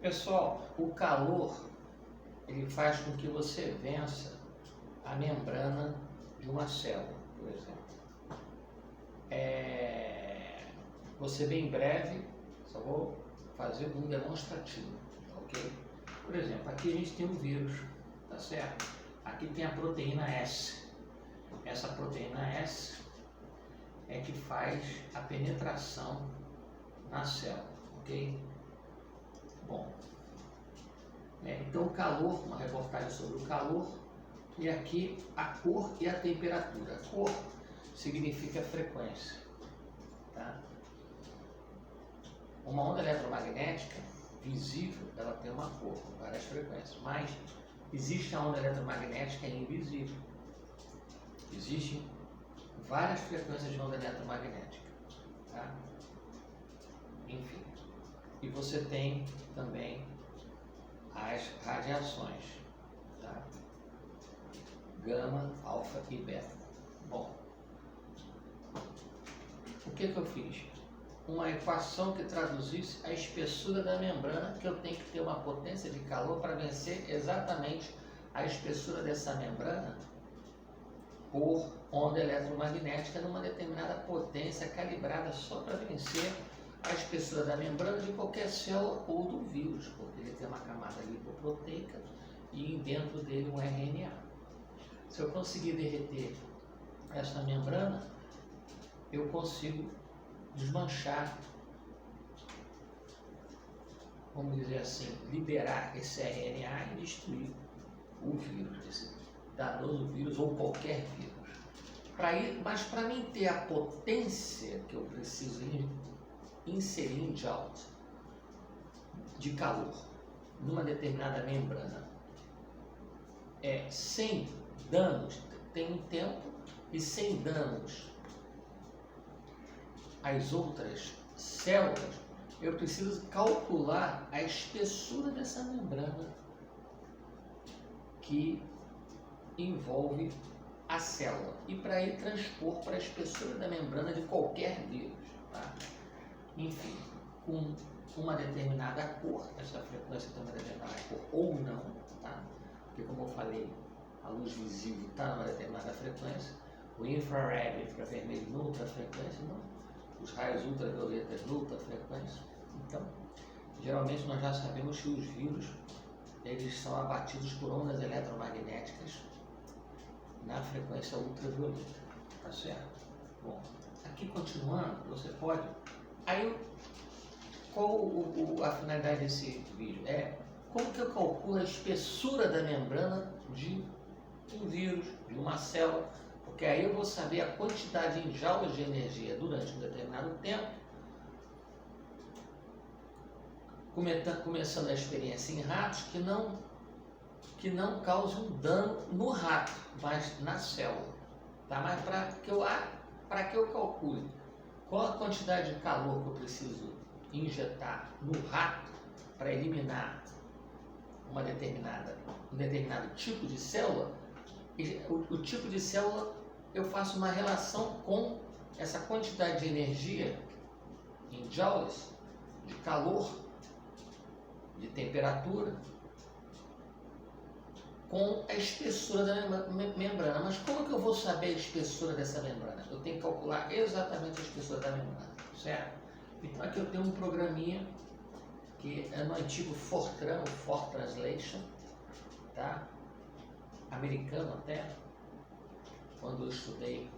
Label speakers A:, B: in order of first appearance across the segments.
A: Pessoal, o calor ele faz com que você vença a membrana de uma célula, por exemplo. Você bem breve, só vou fazer um demonstrativo, ok? Por exemplo, aqui a gente tem um vírus, tá certo? Aqui tem a proteína S. Essa proteína S é que faz a penetração na célula, ok? Bom, então o calor, uma reportagem sobre o calor, e aqui a cor e a temperatura. A cor significa frequência, tá? Uma onda eletromagnética visível, ela tem uma cor, com várias frequências, mas existe a onda eletromagnética invisível. Existem várias frequências de onda eletromagnética, tá? Enfim, e você tem também as radiações, tá? Gama, alfa e beta. Bom, o que eu fiz? Uma equação que traduzisse a espessura da membrana, que eu tenho que ter uma potência de calor para vencer exatamente a espessura dessa membrana por onda eletromagnética numa determinada potência calibrada só para vencer a espessura da membrana de qualquer célula ou do vírus, porque ele tem uma camada lipoproteica e dentro dele um RNA. Se eu conseguir derreter essa membrana, eu consigo desmanchar, vamos dizer assim, liberar esse RNA e destruir o vírus, esse danoso vírus ou qualquer vírus. Mas para mim ter a potência que eu preciso inserir em joules de calor numa determinada membrana, sem danos, tem um tempo, e sem danos às outras células, eu preciso calcular a espessura dessa membrana que envolve a célula e para ir transpor para a espessura da membrana de qualquer vírus, tá? Enfim, com uma determinada cor, essa frequência tem uma determinada cor ou não, tá? Porque como eu falei, a luz visível está numa determinada frequência, o infrared, infravermelho, numa outra frequência, não. Os raios ultravioletas, outra frequência. Então, geralmente nós já sabemos que os vírus eles são abatidos por ondas eletromagnéticas na frequência ultravioleta, tá certo? Bom, aqui continuando, você pode... Aí, qual a finalidade desse vídeo? Como que eu calculo a espessura da membrana de um vírus, de uma célula, porque aí eu vou saber a quantidade em joules de energia durante um determinado tempo, começando a experiência em ratos que não causam dano no rato, mas na célula, tá? Mas para que eu calcule qual a quantidade de calor que eu preciso injetar no rato para eliminar um determinado tipo de célula, o tipo de célula eu faço uma relação com essa quantidade de energia em joules, de calor, de temperatura, com a espessura da membrana. Mas como que eu vou saber a espessura dessa membrana? Eu tenho que calcular exatamente a espessura da membrana, certo? Então aqui eu tenho um programinha que é no antigo Fortran, o For Translation, tá? Americano até. Quando eu estudei,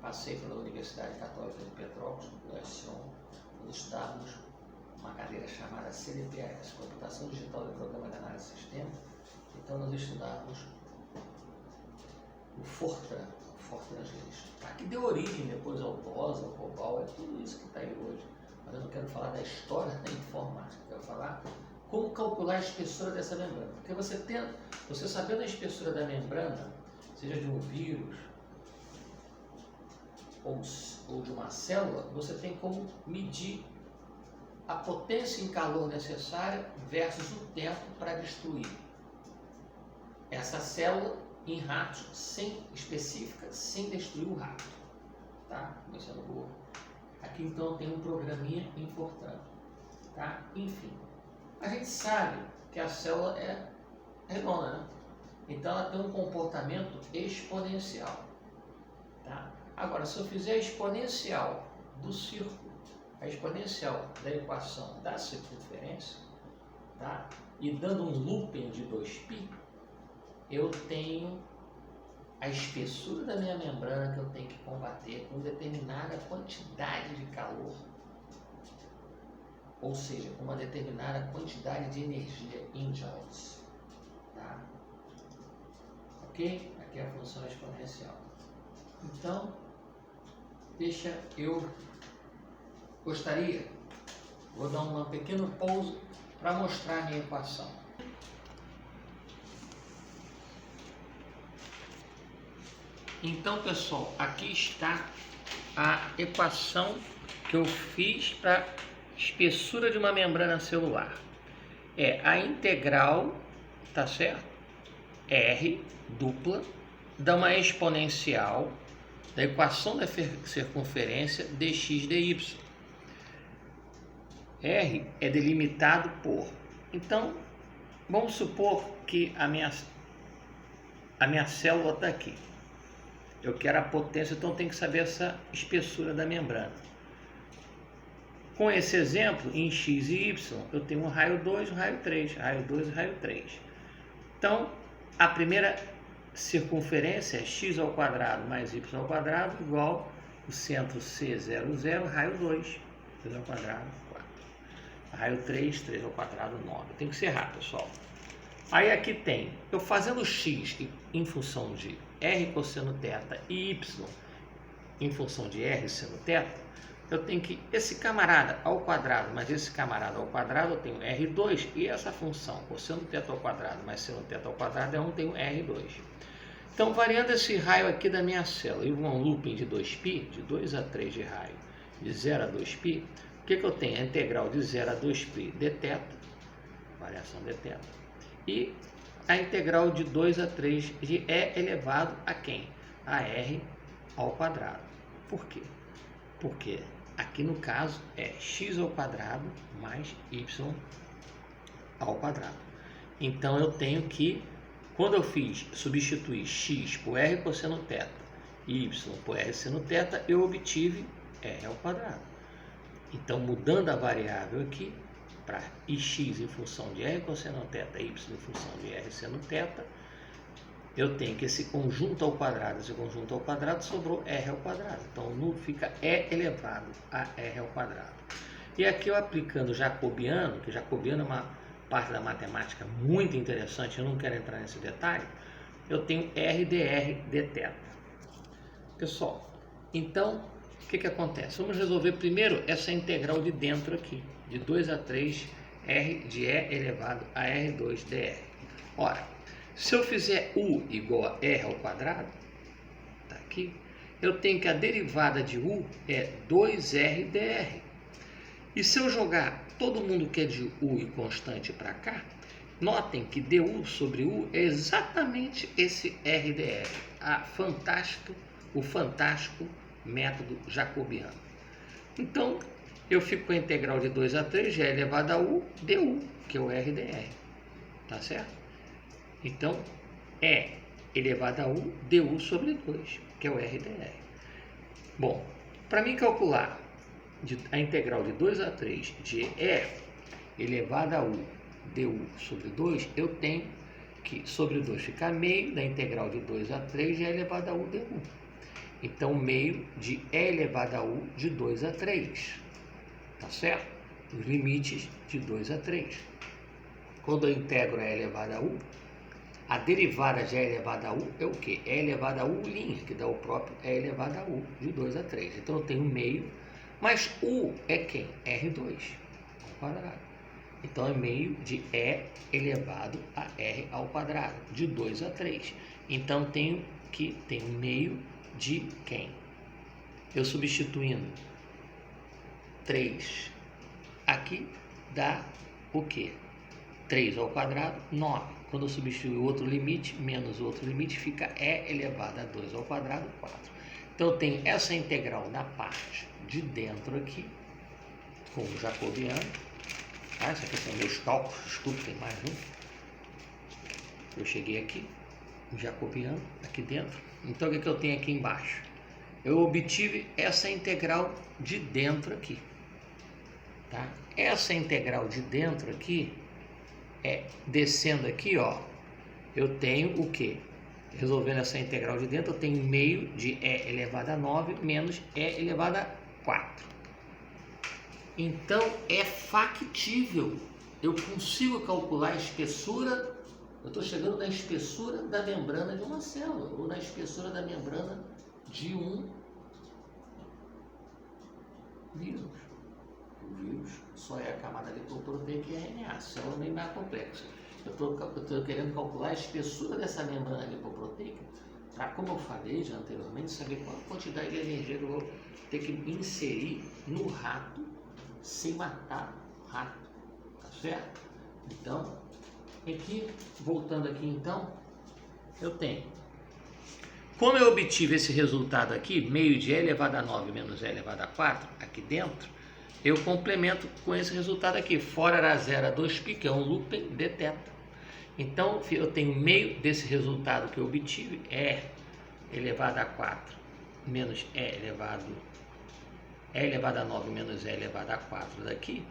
A: passei pela Universidade Católica de Petrópolis, no Sion, nós estudávamos uma cadeira chamada CDPAS, Computação Digital de Programa de Análise de Sistema. Então nós estudávamos o Fortran, o For Translation, tá? Que deu origem depois ao DOS, ao COBOL, é tudo isso que está aí hoje. Mas eu não quero falar da história da informática, eu quero falar como calcular a espessura dessa membrana. Porque você sabendo a espessura da membrana, seja de um vírus ou de uma célula, você tem como medir a potência em calor necessária versus o tempo para destruir essa célula em ratos específica, sem destruir o rato, tá? Começando por aqui, então tem um programinha em Fortran, tá? Enfim, A gente sabe que a célula é redonda, né? Então ela tem um comportamento exponencial. Tá? Agora, se eu fizer a exponencial do círculo, a exponencial da equação da circunferência, tá? E dando um looping de 2π, eu tenho a espessura da minha membrana que eu tenho que combater com determinada quantidade de calor, ou seja, com uma determinada quantidade de energia em joules. Tá? Ok? Aqui é a função exponencial. Então, vou dar uma pequena pausa para mostrar a minha equação. Então, pessoal, aqui está a equação que eu fiz para espessura de uma membrana celular. É a integral, tá certo? R dupla, dá uma exponencial da equação da circunferência dx dy. R é delimitado por. Então, vamos supor que a minha célula está aqui. Eu quero a potência, então tem que saber essa espessura da membrana. Com esse exemplo, em x e y, eu tenho um raio 2 e um raio 3, raio 2 e raio 3. Então, a primeira circunferência é x ao quadrado mais y ao quadrado igual o centro C00, raio 2, 2 ao quadrado, 4. Raio 3, 3 ao quadrado, 9. Tem que ser rápido, pessoal. Aí aqui tem, eu fazendo x em função de r cosseno θ e y em função de r seno θ, eu tenho que esse camarada ao quadrado mais esse camarada ao quadrado, eu tenho R2, e essa função cosseno θ ao quadrado mais seno θ ao quadrado é 1, tenho R2. Então, variando esse raio aqui da minha célula e um looping de 2π, de 2 a 3 de raio, de 0 a 2π, o que eu tenho? A integral de 0 a 2π dθ, variação dθ, e a integral de 2 a 3 de E elevado a quem? A R ao quadrado. Por quê? Porque aqui no caso é x ao quadrado mais y ao quadrado. Então eu tenho que, quando eu substituir x por r cosseno θ e y por r seno θ, eu obtive r ao quadrado. Então, mudando a variável aqui para ix em função de r cosseno θ e y em função de r seno θ, eu tenho que esse conjunto ao quadrado sobrou r ao quadrado. Então, no fica e elevado a r ao quadrado. E aqui eu aplicando jacobiano, que jacobiano é uma parte da matemática muito interessante, eu não quero entrar nesse detalhe, eu tenho r dr dθ. Pessoal, então, o que acontece? Vamos resolver primeiro essa integral de dentro aqui, de 2 a 3 r de e elevado a r2 dr. Ora, se eu fizer u igual a r ao quadrado, tá aqui, eu tenho que a derivada de u é 2r dr. E se eu jogar todo mundo que é de u e constante para cá, notem que du sobre u é exatamente esse r dr, o fantástico método jacobiano. Então, eu fico com a integral de 2 a 3 já elevado a u du, que é o r dr. Tá certo? Então, é elevado a u du sobre 2, que é o r dr. Bom, para mim calcular a integral de 2 a 3 de e elevado a u du sobre 2, eu tenho que sobre 2 ficar meio da integral de 2 a 3 já elevado a u du. Então, meio de e elevado a u de 2 a 3. Tá certo? Os limites de 2 a 3. Quando eu integro e elevado a u, a derivada de e elevado a u é o quê? E elevado a u' que dá o próprio e elevado a u de 2 a 3. Então, eu tenho meio, mas u é quem? R2 ao quadrado. Então, é meio de e elevado a r ao quadrado, de 2 a 3. Então, tenho meio de quem? Eu substituindo 3 aqui dá o quê? 3 ao quadrado, 9. Quando eu substituir o outro limite, menos o outro limite, fica e elevado a 2 ao quadrado, 4. Então, eu tenho essa integral na parte de dentro aqui, com o jacobiano, Tá? Essa aqui são meus cálculos, desculpa, tem mais um. Eu cheguei aqui, já copiando aqui dentro. Então o que eu tenho aqui embaixo? Eu obtive essa integral de dentro aqui. Tá? Essa integral de dentro aqui, descendo aqui, ó, eu tenho o quê? Resolvendo essa integral de dentro, eu tenho meio de e elevado a 9 menos e elevado a 4. Então, é factível. Eu consigo calcular a espessura. Eu estou chegando na espessura da membrana de uma célula, ou na espessura da membrana de um vírus. O vírus só é a camada lipoproteica e RNA, a célula é bem mais complexa. Eu estou querendo calcular a espessura dessa membrana lipoproteica, para, como eu falei já anteriormente, saber qual a quantidade de energia que eu vou ter que inserir no rato sem matar o rato, tá certo? Então, aqui, voltando aqui então, eu tenho, como eu obtive esse resultado aqui, meio de e elevado a 9 menos e elevado a 4, aqui dentro, eu complemento com esse resultado aqui, fora era 0 a 2π, que é um looping de θ. Então, eu tenho meio desse resultado que eu obtive, e elevado a 4 menos e elevado a 9 menos e elevado a 4 daqui.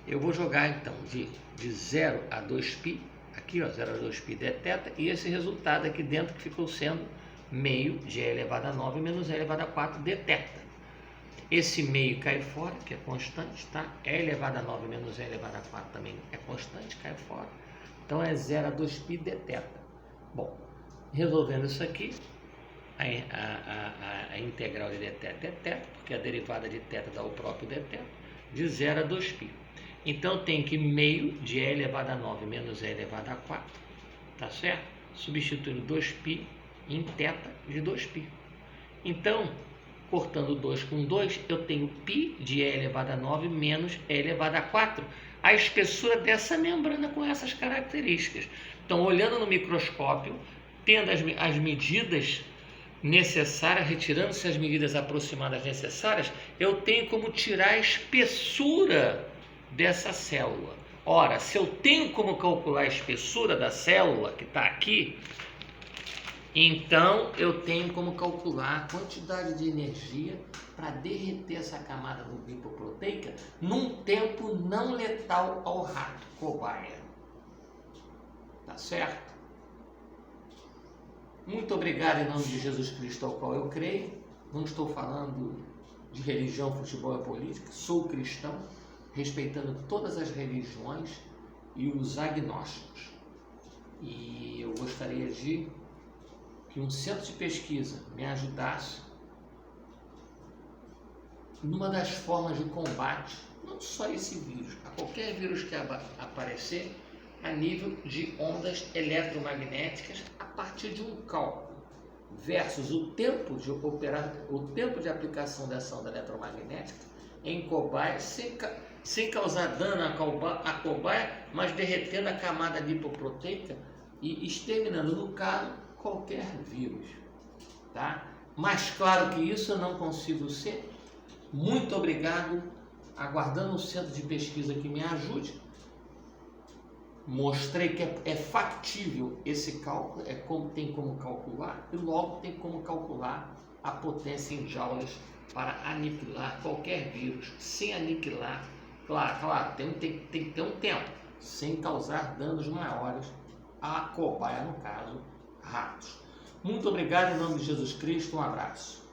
A: Eu vou jogar então de 0 a 2π, aqui ó, 0 a 2π de θ, e esse resultado aqui dentro que ficou sendo meio de e elevado a 9 menos e elevado a 4 de θ. Esse meio cai fora, que é constante, tá? E elevado a 9 menos e elevado a 4 também é constante, cai fora. Então é 0 a 2π de θ. Bom, resolvendo isso aqui, a integral de dθ é θ, porque a derivada de θ dá o próprio dθ, de 0 a 2π. Então tem que meio de e elevado a 9 menos e elevado a 4, tá certo? Substituindo 2π em θ de 2π. Então, cortando 2 com 2, eu tenho π de e elevado a 9 menos e elevado a 4, a espessura dessa membrana com essas características. Então, olhando no microscópio, tendo as medidas necessárias, retirando-se as medidas aproximadas necessárias, eu tenho como tirar a espessura dessa célula. Ora, se eu tenho como calcular a espessura da célula que está aqui, então eu tenho como calcular a quantidade de energia para derreter essa camada lipoproteica num tempo não letal ao rato cobaia. Tá certo? Muito obrigado em nome de Jesus Cristo, ao qual eu creio. Não estou falando de religião, futebol e política. Sou cristão, respeitando todas as religiões e os agnósticos. E eu gostaria de que um centro de pesquisa me ajudasse numa das formas de combate, não só esse vírus, a qualquer vírus que aparecer, a nível de ondas eletromagnéticas a partir de um cálculo versus o tempo de aplicação dessa onda eletromagnética em cobaia sem causar dano à cobaia, mas derretendo a camada lipoproteica e exterminando, no caso, qualquer vírus, tá? Mais claro que isso eu não consigo ser. Muito obrigado, aguardando o centro de pesquisa que me ajude. Mostrei que é factível esse cálculo, tem como calcular, e logo tem como calcular a potência em joules para aniquilar qualquer vírus, sem aniquilar, claro, tem que ter um tempo, sem causar danos maiores à cobaia, no caso, ratos. Muito obrigado em nome de Jesus Cristo, um abraço.